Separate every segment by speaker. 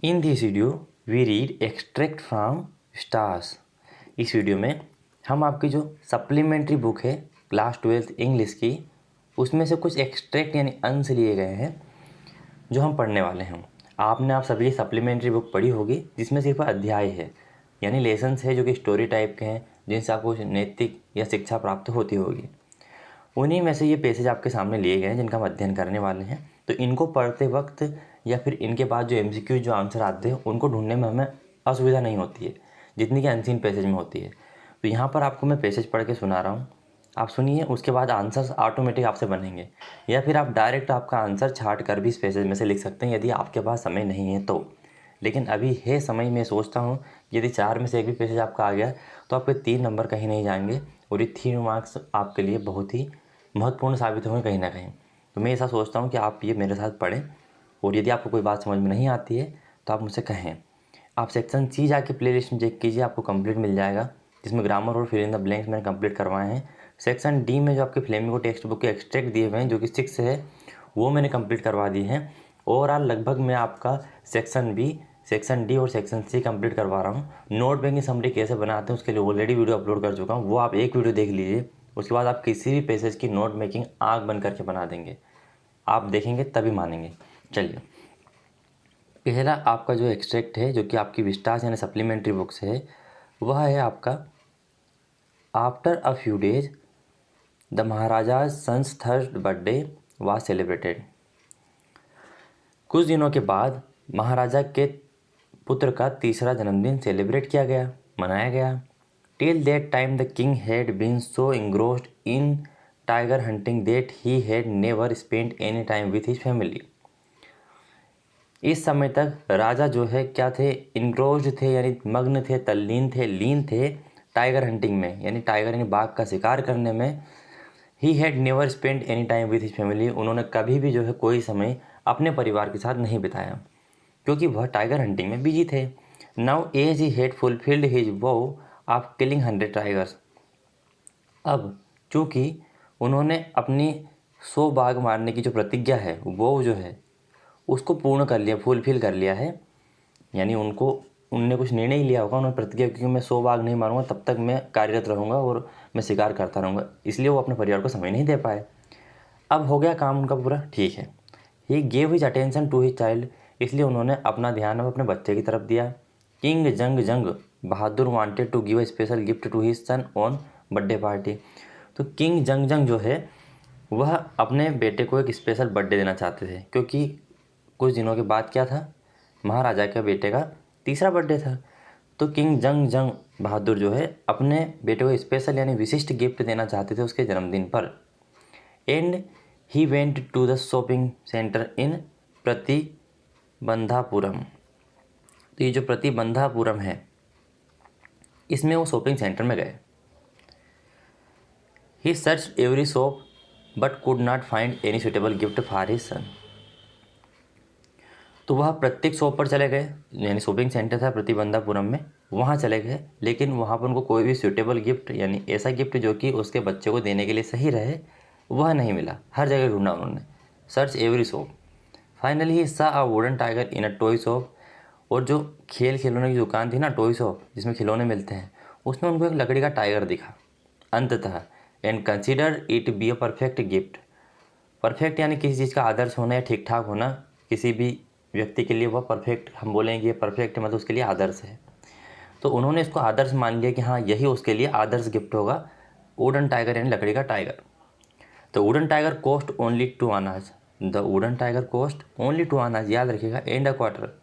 Speaker 1: In this video we read extract from stars. इस video में हम आपकी जो सप्लीमेंट्री बुक है क्लास 12th इंग्लिश की, उसमें से कुछ एक्सट्रैक्ट यानी अंश लिए गए हैं जो हम पढ़ने वाले हैं। आप सभी सप्लीमेंट्री बुक पढ़ी होगी जिसमें सिर्फ अध्याय है यानी लेसन्स है जो कि स्टोरी टाइप के हैं, जिनसे आपको नैतिक या शिक्षा प्राप्त होती होगी। उन्हीं में से ये पैसेज आपके सामने लिए गए हैं जिनका हम अध्ययन करने वाले हैं। तो इनको पढ़ते वक्त या फिर इनके बाद जो एमसीक्यू जो आंसर आते हैं उनको ढूंढने में हमें असुविधा नहीं होती है जितनी कि अनसीन पैसेज में होती है। तो यहाँ पर आपको मैं पैसेज पढ़ के सुना रहा हूँ, आप सुनिए, उसके बाद आंसर्स ऑटोमेटिक आपसे बनेंगे, या फिर आप डायरेक्ट आपका आंसर छाट कर भी इस पैसेज में से लिख सकते हैं यदि आपके पास समय नहीं है तो। लेकिन अभी है समय, मैं सोचता हूँ यदि 4 में से एक भी पैसेज आपका आ गया तो आपके 3 नंबर कहीं नहीं जाएंगे और ये 3 मार्क्स आपके लिए बहुत ही महत्वपूर्ण साबित होंगे कहीं ना कहीं। तो मैं ऐसा सोचता हूँ कि आप ये मेरे साथ पढ़ें, और यदि आपको कोई बात समझ में नहीं आती है तो आप मुझसे कहें। आप सेक्शन सी जाके प्लेलिस्ट में चेक कीजिए, आपको कंप्लीट मिल जाएगा, जिसमें ग्रामर और फिल इन द ब्लैंक्स मैंने कंप्लीट करवाए हैं। सेक्शन डी में जो आपके फ्लेमिंगो टेक्स्ट बुक के एक्सट्रैक्ट दिए हुए हैं जो कि 6 है, वो मैंने कंप्लीट करवा दिए हैं। ओवरऑल लगभग मैं आपका सेक्शन बी, सेक्शन डी और सेक्शन सी कंप्लीट करवा रहा हूँ। नोट बैंकिंग समरी कैसे बनाते हैं उसके लिए ऑलरेडी वीडियो अपलोड कर चुका हूँ, वो आप एक वीडियो देख लीजिए। उसके बाद आप किसी भी पेजेस की नोट मेकिंग आँख बंद करके बना देंगे, आप देखेंगे तभी मानेंगे। चलिए, पहला आपका जो एक्सट्रैक्ट है जो कि आपकी विस्टास यानी सप्लीमेंट्री बुक्स है, वह है आपका after a few days the maharaja son's third birthday was celebrated. कुछ दिनों के बाद महाराजा के पुत्र का तीसरा जन्मदिन सेलिब्रेट किया गया, मनाया गया। Till that time the king had been so engrossed in tiger hunting that he had never spent any time with his family. इस समय तक राजा जो है क्या थे, इंग्रोस्ड थे यानी मग्न थे, तल्लीन थे, लीन थे टाइगर हंटिंग में, यानी टाइगर यानी बाघ का शिकार करने में। ही had never spend any time with his family, उन्होंने कभी भी जो है कोई समय अपने परिवार के साथ नहीं बिताया क्योंकि वह टाइगर हंटिंग में बिजी थे। Now as he had fulfilled his vow of killing 100 tigers. अब चूँकि उन्होंने अपनी 100 बाघ मारने की जो प्रतिज्ञा है वो जो है उसको पूर्ण कर लिया, फुलफिल कर लिया है, यानी उनने कुछ निर्णय ही लिया होगा, उन्होंने प्रतिज्ञा, क्योंकि मैं 100 बाघ नहीं मारूंगा तब तक मैं कार्यरत रहूँगा और मैं शिकार करता रहूँगा, इसलिए वो अपने परिवार को समय नहीं दे पाए। अब हो गया काम उनका पूरा, ठीक है। He gave his attention to his child, इसलिए उन्होंने अपना ध्यान अब अपने बच्चे की तरफ दिया। King Jang Jang Bahadur wanted to give a special gift to his son on birthday party. तो किंग जंग जंग जो है वह अपने बेटे को एक स्पेशल बर्थडे देना चाहते थे, क्योंकि कुछ दिनों के बाद क्या था, महाराजा के बेटे का तीसरा बर्थडे था। तो किंग जंग जंग बहादुर जो है अपने बेटे को स्पेशल यानी विशिष्ट गिफ्ट देना चाहते थे उसके जन्मदिन पर। And he went to the shopping centre in Pratibandhapuram. तो ये जो प्रतिबंधापुरम है इसमें वो शॉपिंग सेंटर में गए। He search every shop but could not find any suitable gift for his son. तो वह प्रत्येक शॉप पर चले गए, यानी शॉपिंग सेंटर था प्रतिबंधापुरम में, वहाँ चले गए, लेकिन वहाँ पर उनको कोई भी सूटेबल गिफ्ट यानी ऐसा गिफ्ट जो कि उसके बच्चे को देने के लिए सही रहे वह नहीं मिला। हर जगह ढूंढा उन्होंने, search every shop. Finally he saw a wooden tiger in a toy shop. और जो खेल खिलौने की दुकान थी ना, टॉय शॉप जिसमें खिलौने मिलते हैं, उसमें उनको एक लकड़ी का टाइगर दिखा अंततः। And consider it be a perfect gift. Perfect यानी किसी चीज़ का आदर्श होना या ठीक ठाक होना, किसी भी व्यक्ति के लिए वह परफेक्ट, हम बोलेंगे ये परफेक्ट मतलब उसके लिए आदर्श है। तो उन्होंने इसको आदर्श मान लिया कि हाँ यही उसके लिए आदर्श गिफ्ट होगा, वुडन टाइगर यानी लकड़ी का टाइगर। तो वुडन टाइगर कॉस्ट ओनली 2 आनाज। The wooden tiger cost only 2 आनाज, याद रखिएगा, एंड अ क्वार्टर।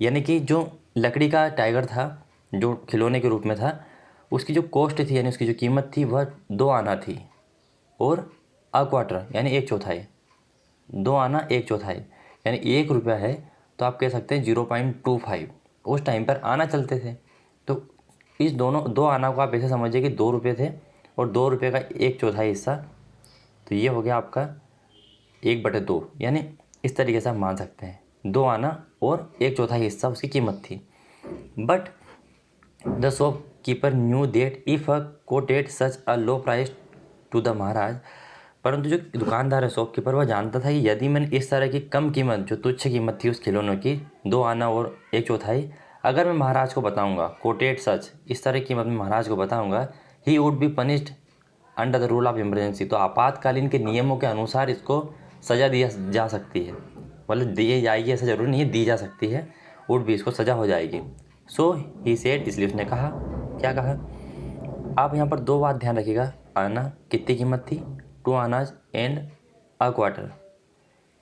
Speaker 1: यानी कि जो लकड़ी का टाइगर था जो खिलौने के रूप में था, उसकी जो कॉस्ट थी यानी उसकी जो कीमत थी वह 2 आना थी, और अ क्वार्टर यानी 1/4। 2 आना 1/4 यानी 1 रुपया है, तो आप कह सकते हैं 0.25। उस टाइम पर आना चलते थे, तो इस दोनों 2 आना को आप ऐसे समझिए कि 2 रुपये थे और 2 रुपये का 1/4 हिस्सा, तो ये हो गया आपका 1/2, यानी इस तरीके से आप मान सकते हैं 2 आना और 1/4 हिस्सा उसकी कीमत थी। But the shopkeeper knew that if a quoted such a low price to the Maharaj, परंतु जो दुकानदार है, शॉपकीपर, वह जानता था कि यदि मैंने इस तरह की कम कीमत, जो तुच्छ कीमत थी उस खिलौनों की, 2 आना और 1/4, अगर मैं महाराज को बताऊंगा, कोटेड सच, इस तरह की कीमत मैं महाराज को बताऊंगा, he would be punished under the rule of emergency, तो आपातकालीन के नियमों के अनुसार इसको सज़ा दिया जा सकती है, मतलब दी जाएगी, ऐसा जरूरी नहीं है, दी जा सकती है, वुड भी, इसको सज़ा हो जाएगी। सो ही सेड, इसलिए उसने कहा, क्या कहा, आप यहाँ पर 2 बात ध्यान रखिएगा। आना कितनी कीमत थी, 2 आनाज एंड अ क्वार्टर।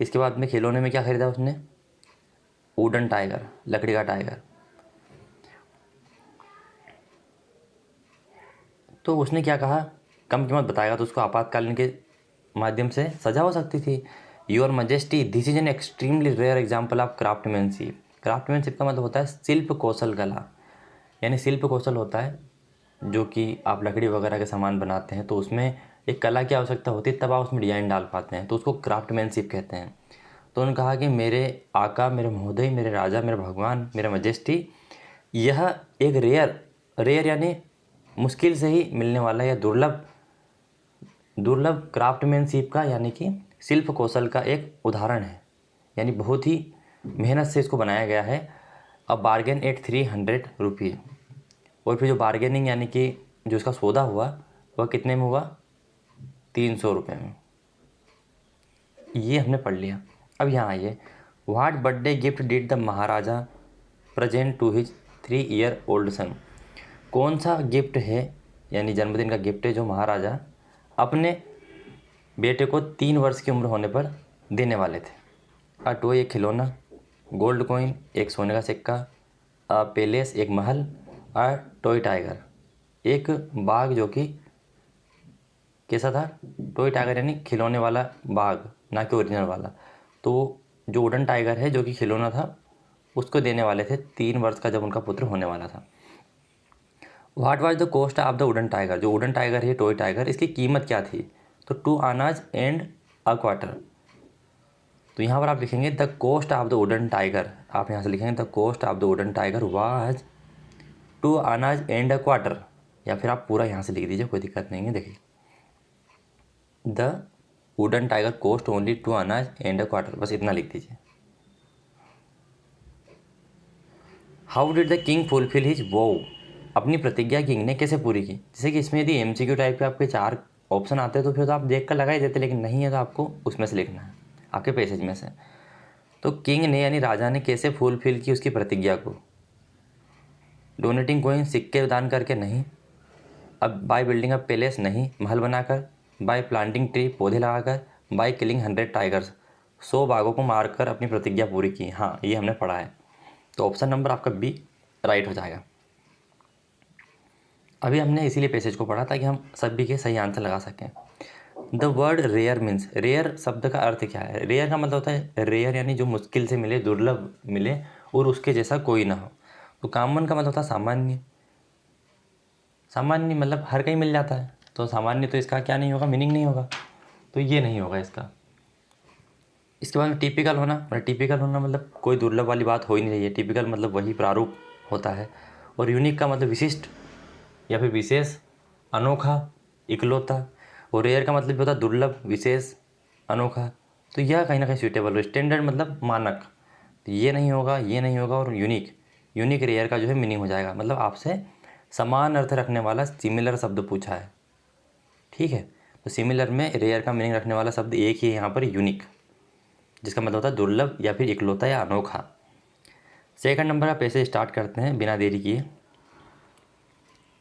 Speaker 1: इसके बाद में खिलौने में क्या खरीदा उसने, वुडन टाइगर, लकड़ी का टाइगर। तो उसने क्या कहा, कम कीमत बताएगा तो उसको आपातकालीन के माध्यम से सजा हो सकती थी। Your majesty, this is an extremely rare example of craftsmanship. Craftsmanship का मतलब होता है शिल्प कौशल कला, यानी शिल्प कौशल होता है जो कि आप लकड़ी वगैरह के सामान बनाते हैं, तो उसमें एक कला की आवश्यकता होती है, तब आप उसमें डिजाइन डाल पाते हैं, तो उसको क्राफ्टमैनशिप कहते हैं। तो उन्होंने कहा कि मेरे आका, मेरे महोदय, मेरे राजा, मेरे भगवान, मेरे मजेस्टी, यह एक रेयर यानी मुश्किल से ही मिलने वाला या दुर्लभ क्राफ्टमैनशिप का, यानी कि शिल्प कौशल का एक उदाहरण है, यानी बहुत ही मेहनत से इसको बनाया गया है। अब बार्गेन एट 300 रुपीज़, और फिर जो बार्गेनिंग यानी कि जो इसका सौदा हुआ वह कितने में हुआ, 300 रुपये में। ये हमने पढ़ लिया। अब यहाँ आइए, what birthday gift did the maharaja present to his 3-year old son. कौन सा गिफ्ट है, यानी जन्मदिन का गिफ्ट है जो महाराजा अपने बेटे को 3 वर्ष की उम्र होने पर देने वाले थे। अ टॉय, एक खिलौना, गोल्ड कॉइन, एक सोने का सिक्का, अ पैलेस, एक महल, अ टॉय टाइगर, एक बाघ जो कि कैसा था, टॉय टाइगर यानी खिलौने वाला बाघ, ना कि ओरिजिनल वाला। तो जो वुडन टाइगर है जो कि खिलौना था, उसको देने वाले थे 3 वर्ष का जब उनका पुत्र होने वाला था। What was the cost of the wooden tiger, जो वुडन टाइगर है, टॉय टाइगर, इसकी कीमत क्या थी, तो 2 आनाज एंड अ क्वार्टर। तो यहाँ पर आप लिखेंगे the cost of the wooden tiger, आप यहाँ से लिखेंगे the cost of the wooden tiger was 2 आनाज एंड अ क्वार्टर, या फिर आप पूरा यहाँ से लिख दीजिए, कोई दिक्कत नहीं है। देखिए, the wooden tiger cost only 2 आनाज एंड अ क्वार्टर, बस इतना लिख दीजिए। How did the king fulfil his वो, अपनी प्रतिज्ञा किंग ने कैसे पूरी की। जैसे कि इसमें यदि MCQ टाइप के आपके 4 ऑप्शन आते हैं तो फिर तो आप देख कर लगा ही देते, लेकिन नहीं है तो आपको उसमें से लिखना है, आपके पैसेज में से। तो किंग ने यानी राजा ने कैसे फुलफिल की उसकी प्रतिज्ञा को, डोनेटिंग कॉइन, सिक्के दान करके नहीं, अब बाय बिल्डिंग अ पैलेस नहीं, महल बनाकर, बाय प्लांटिंग ट्री, पौधे लगाकर, बाय किलिंग 100 टाइगर्स, 100 बाघों को मारकर अपनी प्रतिज्ञा पूरी की। हाँ, ये हमने पढ़ा है, तो ऑप्शन नंबर आपका बी राइट हो जाएगा। अभी हमने इसीलिए पैसेज को पढ़ा ताकि हम सभी के सही आंसर लगा सकें। The word rare means, rare शब्द का अर्थ क्या है। रेयर का मतलब होता है रेयर यानी जो मुश्किल से मिले, दुर्लभ मिले और उसके जैसा कोई ना हो। तो कॉमन का मतलब होता है सामान्य, सामान्य मतलब हर कहीं मिल जाता है, तो सामान्य तो इसका क्या नहीं होगा, मीनिंग नहीं होगा, तो ये नहीं होगा इसका। इसके बाद में टिपिकल होना, मतलब टिपिकल होना मतलब कोई दुर्लभ वाली बात हो ही नहीं रही है, टिपिकल मतलब वही प्रारूप होता है। और यूनिक का मतलब विशिष्ट या फिर विशेष, अनोखा, इकलौता। और रेयर का मतलब भी होता है दुर्लभ, विशेष, अनोखा। तो यह कहीं ना कहीं सूटेबल हो। स्टैंडर्ड मतलब मानक, तो ये नहीं होगा, ये नहीं होगा। और यूनिक रेयर का जो है मीनिंग हो जाएगा, मतलब आपसे समान अर्थ रखने वाला सिमिलर शब्द पूछा है, ठीक है। तो सिमिलर में रेयर का मीनिंग रखने वाला शब्द एक ही है यहाँ पर, यूनिक, जिसका मतलब होता है दुर्लभ या फिर इकलौता या अनोखा। सेकंड नंबर आप ऐसे स्टार्ट करते हैं बिना देरी किए।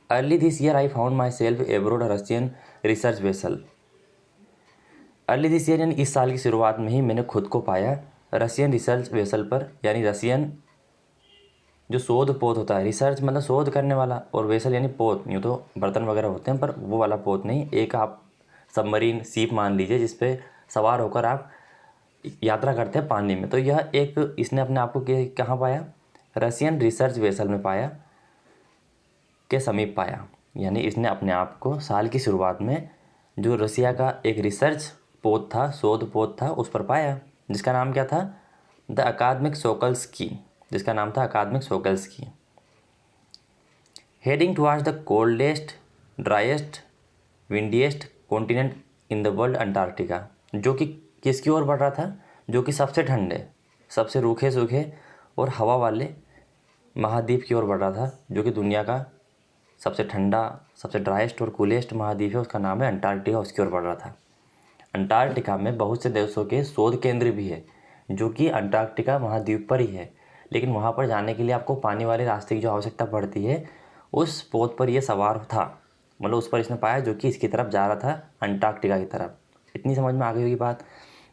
Speaker 1: Early this year I found my self abroad Russian research vessel. Early this year यानी इस साल की शुरुआत में ही मैंने खुद को पाया रशियन रिसर्च वेसल पर, यानी रशियन जो शोध पोत होता है, रिसर्च मतलब शोध करने वाला, और वेसल यानी पोत, यूँ तो बर्तन वगैरह होते हैं पर वो वाला पोत नहीं, एक आप सबमरीन सीप मान लीजिए जिस पे सवार होकर आप यात्रा करते हैं पानी में। तो यह एक, इसने अपने आप को कहाँ पाया, रशियन रिसर्च वेसल में पाया, के समीप पाया, यानी इसने अपने आप को साल की शुरुआत में जो रसिया का एक रिसर्च पोत था, शोध पोत था, उस पर पाया, जिसका नाम क्या था, द अकादमिक सोकल्स्की, जिसका नाम था Akademik Shokalskiy. Heading towards the coldest, driest, windiest continent in the world Antarctica, जो कि किसकी ओर बढ़ रहा था, जो कि सबसे ठंडे, सबसे रूखे सूखे और हवा वाले महाद्वीप की ओर बढ़ रहा था, जो कि दुनिया का सबसे ठंडा, सबसे ड्राइस्ट और कूलेस्ट महाद्वीप है, उसका नाम है अंटार्कटिका, उसकी ओर बढ़ रहा था। अंटार्कटिका में बहुत से देशों के शोध केंद्र भी है, जो कि अंटार्कटिका महाद्वीप पर ही है, लेकिन वहाँ पर जाने के लिए आपको पानी वाले रास्ते की जो आवश्यकता पड़ती है, उस पोत पर यह सवार था, मतलब उस पर इसने पाया, जो कि इसकी तरफ जा रहा था, अंटार्कटिका की तरफ। इतनी समझ में आ गई होगी बात।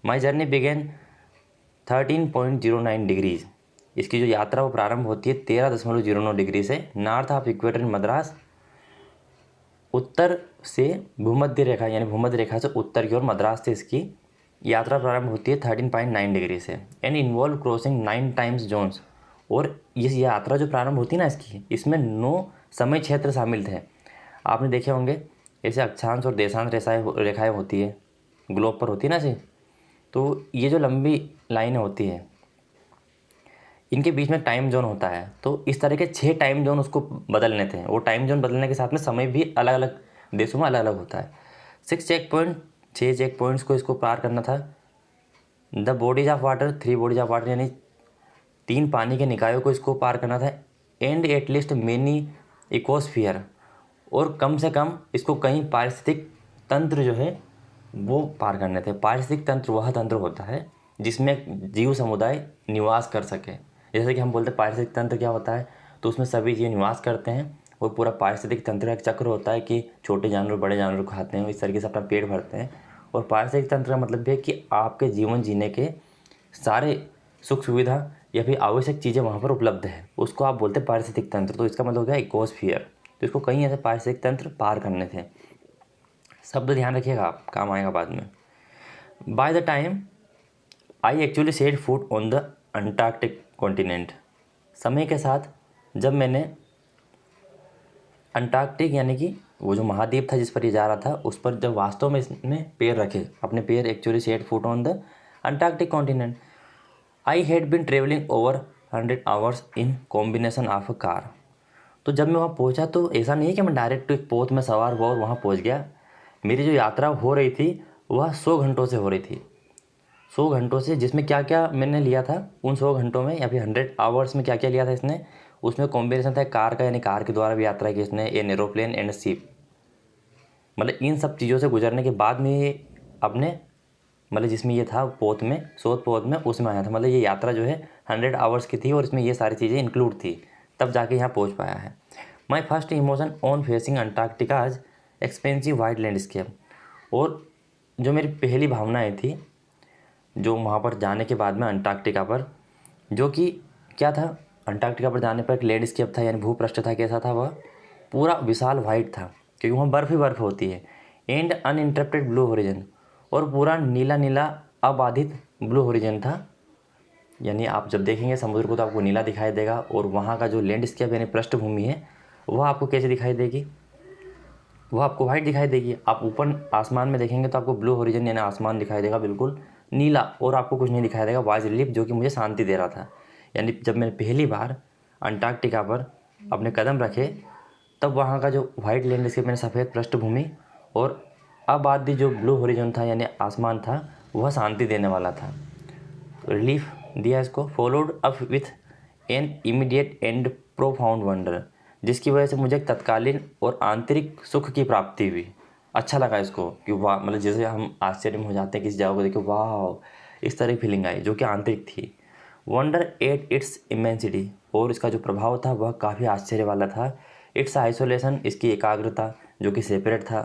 Speaker 1: My journey began 13.09 degrees. इसकी जो यात्रा वो प्रारंभ होती है 13.09 डिग्री से, नॉर्थ ऑफ इक्वेटर इन मद्रास, उत्तर से भूमध्य रेखा, यानी भूमध्य रेखा से उत्तर की ओर मद्रास से इसकी यात्रा प्रारंभ होती है 13.9 डिग्री से, and involve crossing 9 times zones. और ये यात्रा जो प्रारंभ होती है ना इसकी, इसमें 9 समय क्षेत्र शामिल थे। आपने देखे होंगे ऐसे अक्षांश और देशांश रेखाएँ होती है, ग्लोब पर होती है ना ऐसे, तो ये जो लंबी लाइनें होती है, इनके बीच में टाइम जोन होता है। तो इस तरह के 6 टाइम जोन उसको बदलने थे। वो टाइम जोन बदलने के साथ में समय भी अलग अलग देशों में अलग अलग होता है। 6 चेक पॉइंट्स को इसको पार करना था। The bodies of water, 3 bodies of water, यानी 3 पानी के निकायों को इसको पार करना था। एंड एटलीस्ट मेनी इकोस्फीयर, और कम से कम इसको कई पारिस्थितिक तंत्र जो है वो पार करने थे। पारिस्थितिक तंत्र वह तंत्र होता है जिसमें जीव समुदाय निवास कर सके। जैसे कि हम बोलते हैं पारिस्थितिक तंत्र क्या होता है, तो उसमें सभी जीव निवास करते हैं, और पूरा पारिस्थितिक तंत्र का एक चक्र होता है कि छोटे जानवर बड़े जानवर को खाते हैं, इस तरीके से अपना पेट भरते हैं। और पारिस्थितिक तंत्र का मतलब है कि आपके जीवन जीने के सारे सुख सुविधा या फिर आवश्यक चीज़ें वहाँ पर उपलब्ध है, उसको आप बोलते हैं पारिस्थितिक तंत्र। तो इसका मतलब हो गया इकोस्फीयर। तो इसको कई ऐसे पारिस्थितिक तंत्र पार करने थे। शब्द ध्यान रखिएगा, आप काम आएगा बाद में। By the time I actually set foot on the Antarctic continent, समय के साथ जब मैंने अंटार्कटिक यानी कि वो जो महाद्वीप था जिस पर ये जा रहा था, उस पर जब वास्तव में इसने पैर रखे, अपने पैर actually set foot on the Antarctic continent, I had been travelling over 100 hours in combination of a car. तो जब मैं वहाँ पहुँचा तो ऐसा नहीं है कि मैं डायरेक्ट एक पोत में सवार हुआ और वहाँ पहुँच गया। मेरी जो यात्रा हो रही थी वह 100 घंटों से हो रही थी। 100 घंटों से, जिसमें क्या क्या मैंने लिया था उन 100 घंटों में, या फिर 100 आवर्स में क्या क्या लिया था इसने, उसमें कॉम्बिनेशन था कार का, यानी कार के द्वारा भी यात्रा की इसने, एन एरोप्लेन एंड शिप। मतलब इन सब चीज़ों से गुजरने के बाद में ये अपने, मतलब जिसमें ये था पोत में, शोध पोत में, उसमें आया था। मतलब ये यात्रा जो है 100 आवर्स की थी और इसमें ये सारी चीज़ें इंक्लूड थी, तब जाके यहाँ पहुँच पाया है। My first emotion on facing Antarctica's expensive wide landscape. और जो मेरी पहली भावनाएँ थी जो वहाँ पर जाने के बाद में अंटार्कटिका पर, जो कि क्या था, अंटार्कटिका पर जाने पर एक लैंडस्केप था, यानी भूपृष्ठ था। कैसा था वह? पूरा विशाल वाइट था, क्योंकि वहाँ बर्फ़ ही बर्फ़ होती है। एंड अनइंटरप्टेड ब्लू हॉरिजन, और पूरा नीला नीला अबाधित ब्लू हॉरिजन था। यानी आप जब देखेंगे समुद्र को तो आपको नीला दिखाई देगा, और वहाँ का जो लैंडस्केप यानी पृष्ठभूमि है वह आपको कैसे दिखाई देगी? वह आपको वाइट दिखाई देगी। आप ऊपर आसमान में देखेंगे तो आपको ब्लू हॉरिजन यानी आसमान दिखाई देगा बिल्कुल नीला, और आपको कुछ नहीं दिखाई देगा, वाइज रिलीफ, जो कि मुझे शांति दे रहा था। यानी जब मैंने पहली बार अंटार्कटिका पर अपने कदम रखे, तब वहाँ का जो वाइट लैंडस्केप यानी सफ़ेद पृष्ठभूमि और अबाध्य जो ब्लू हॉरिजन था यानी आसमान था, वह शांति देने वाला था, रिलीफ दिया इसको। Followed up with an immediate and profound wonder, जिसकी वजह से मुझे एक तत्कालीन और आंतरिक सुख की प्राप्ति हुई। अच्छा लगा इसको कि वाह, मतलब जैसे हम आश्चर्य में हो जाते हैं किसी जगह को देख के, वाह, इस तरह की फीलिंग आई जो कि आंतरिक थी। वंडर एट इट्स इमेंसिटी, और इसका जो प्रभाव था वह काफ़ी आश्चर्य वाला था। इट्स आइसोलेशन, इसकी एकाग्रता जो कि सेपरेट था,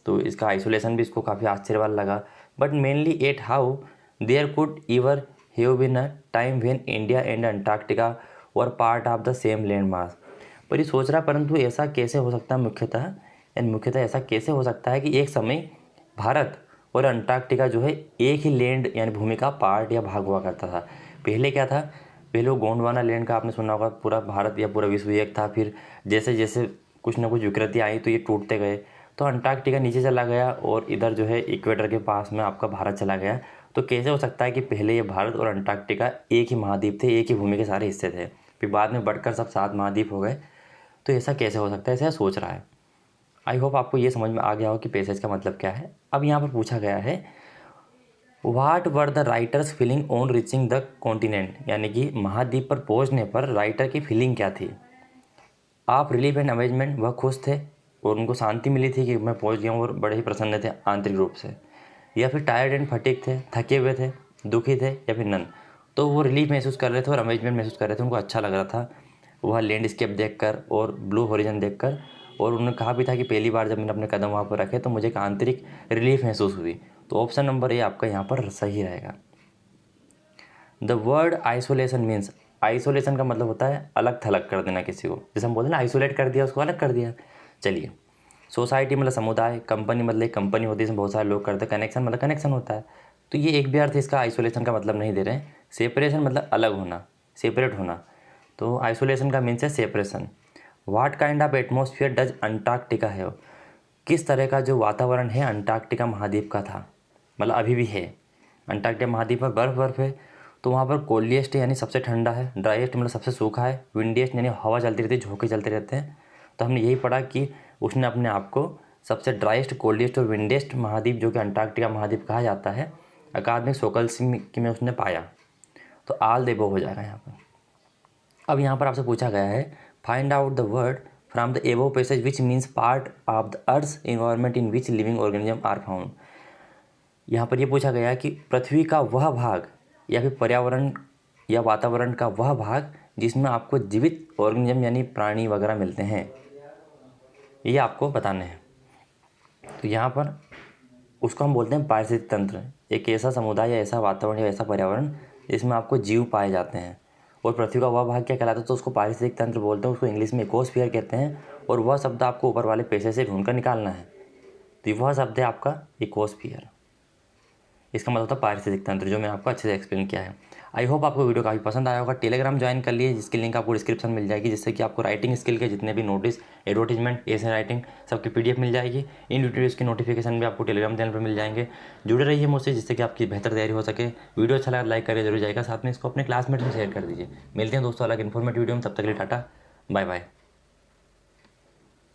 Speaker 1: तो इसका आइसोलेशन भी इसको काफ़ी आश्चर्य वाला लगा। But mainly at how there could ever have been a time when India and Antarctica were part of the same land mass. पर ये सोच रहा, परंतु ऐसा कैसे हो सकता है, मुख्यतः ऐसा कैसे हो सकता है कि एक समय भारत और अंटार्कटिका जो है एक ही लैंड यानी भूमि का पार्ट या भाग हुआ करता था। पहले क्या था, पहले वो गोंडवाना लैंड का आपने सुना होगा, पूरा भारत या पूरा विश्व एक था। फिर जैसे जैसे कुछ ना कुछ विकृति आई तो ये टूटते गए, तो अंटार्कटिका नीचे चला गया और इधर जो है इक्वेटर के पास में आपका भारत चला गया। तो कैसे हो सकता है कि पहले ये भारत और अंटार्कटिका एक ही महाद्वीप थे, एक ही भूमि के सारे हिस्से थे, फिर बाद में बढ़कर सब 7 महाद्वीप हो गए? तो ऐसा कैसे हो सकता है, ऐसा सोच रहा है। आई होप आपको ये समझ में आ गया हो कि पेसेज का मतलब क्या है। अब यहाँ पर पूछा गया है what were the writers feeling on reaching the continent, यानी कि महाद्वीप पर पहुँचने पर राइटर की फीलिंग क्या थी। आप रिलीफ एंड अमेजमेंट, वह खुश थे और उनको शांति मिली थी कि मैं पहुँच गया हूँ और बड़े ही प्रसन्न थे आंतरिक रूप से, या फिर टायर्ड एंड फटीग थे, थके हुए थे, दुखी थे, या फिर नन। तो वो रिलीफ महसूस कर रहे थे और अमेजमेंट महसूस कर रहे थे, उनको अच्छा लग रहा था वह लैंडस्केप देखकर और ब्लू हॉरिजन देखकर। और उन्होंने कहा भी था कि पहली बार जब मैंने अपने कदम वहाँ पर रखे तो मुझे एक आंतरिक रिलीफ महसूस हुई। तो ऑप्शन नंबर ए आपका यहाँ पर सही रहेगा। The word isolation means, isolation का मतलब होता है अलग थलग कर देना किसी को, जैसे हम बोलते हैं ना आइसोलेट कर दिया, उसको अलग कर दिया। चलिए, सोसाइटी मतलब समुदाय, कंपनी मतलब एक कंपनी होती है इसमें बहुत सारे लोग करते हैं, कनेक्शन मतलब कनेक्शन होता है। तो ये एक भी अर्थ इसका आइसोलेशन का मतलब नहीं दे रहे हैं। सेपरेशन मतलब अलग होना, सेपरेट होना। तो आइसोलेशन का मीन्स है separation. What kind of atmosphere does Antarctica है, किस तरह का जो वातावरण है अंटार्कटिका महाद्वीप का था, मतलब अभी भी है। अंटार्कटिका महाद्वीप पर बर्फ़ है, तो वहाँ पर कोल्डिएस्ट यानी सबसे ठंडा है, ड्राइएस्ट मतलब सबसे सूखा है, विंडिएस्ट यानी हवा चलती रहती है, झोंके चलते रहते हैं। तो हमने यही पढ़ा कि उसने अपने आप को सबसे ड्राइएस्ट, कोल्डिएस्ट और विंडिएस्ट महाद्वीप जो कि अंटार्कटिका महाद्वीप कहा जाता है, अकादमिक सोकल्स में उसने पाया। तो आल देबो हो जाएगा यहाँ पर। अब यहाँ पर आपसे पूछा गया है find out the word from the above passage which means part of the earth environment in which living organism are found. यहाँ पर ये पूछा गया है कि पृथ्वी का वह भाग या फिर पर्यावरण या वातावरण का वह भाग जिसमें आपको जीवित ऑर्गेनिज्म यानी प्राणी वगैरह मिलते हैं, ये आपको बताने हैं। तो यहाँ पर उसको हम बोलते हैं पारिस्थितिक तंत्र, एक ऐसा समुदाय या ऐसा वातावरण या ऐसा पर्यावरण जिसमें आपको जीव पाए जाते हैं। और पृथ्वी का वह भाग क्या कहलाता है, तो उसको पारिस्थितिक तंत्र बोलते हैं, उसको इंग्लिश में इकोस्फीयर कहते हैं। और वह शब्द आपको ऊपर वाले पेशे से ढूंढ कर निकालना है। तो वह शब्द है आपका इकोस्फीयर, इसका मतलब होता है पारिस्थितिक तंत्र, जो मैंने आपको अच्छे से एक्सप्लेन किया है। आई होप आपको वीडियो काफ़ी पसंद आया होगा। टेलीग्राम ज्वाइन कर लिए, जिसकी लिंक आपको डिस्क्रिप्शन मिल जाएगी, जिससे कि आपको राइटिंग स्किल के जितने भी नोटिस, एडवर्टीजमेंट, ऐसे राइटिंग सबकी PDF मिल जाएगी। इन वीडियोज़ की नोटिफिकेशन भी आपको टेलीग्राम चैनल पर मिल जाएंगे। जुड़े रहिए मुझसे, जिससे कि आपकी बेहतर तैयारी हो सके। वीडियो अच्छा लगा लाइक करिए जरूर जाएगा, साथ में इसको अपने क्लासमेट में शेयर कर दीजिए। मिलते हैं दोस्तों अलग इन्फॉर्मेटिव वीडियो में, तब तक के लिए टाटा बाय बाय।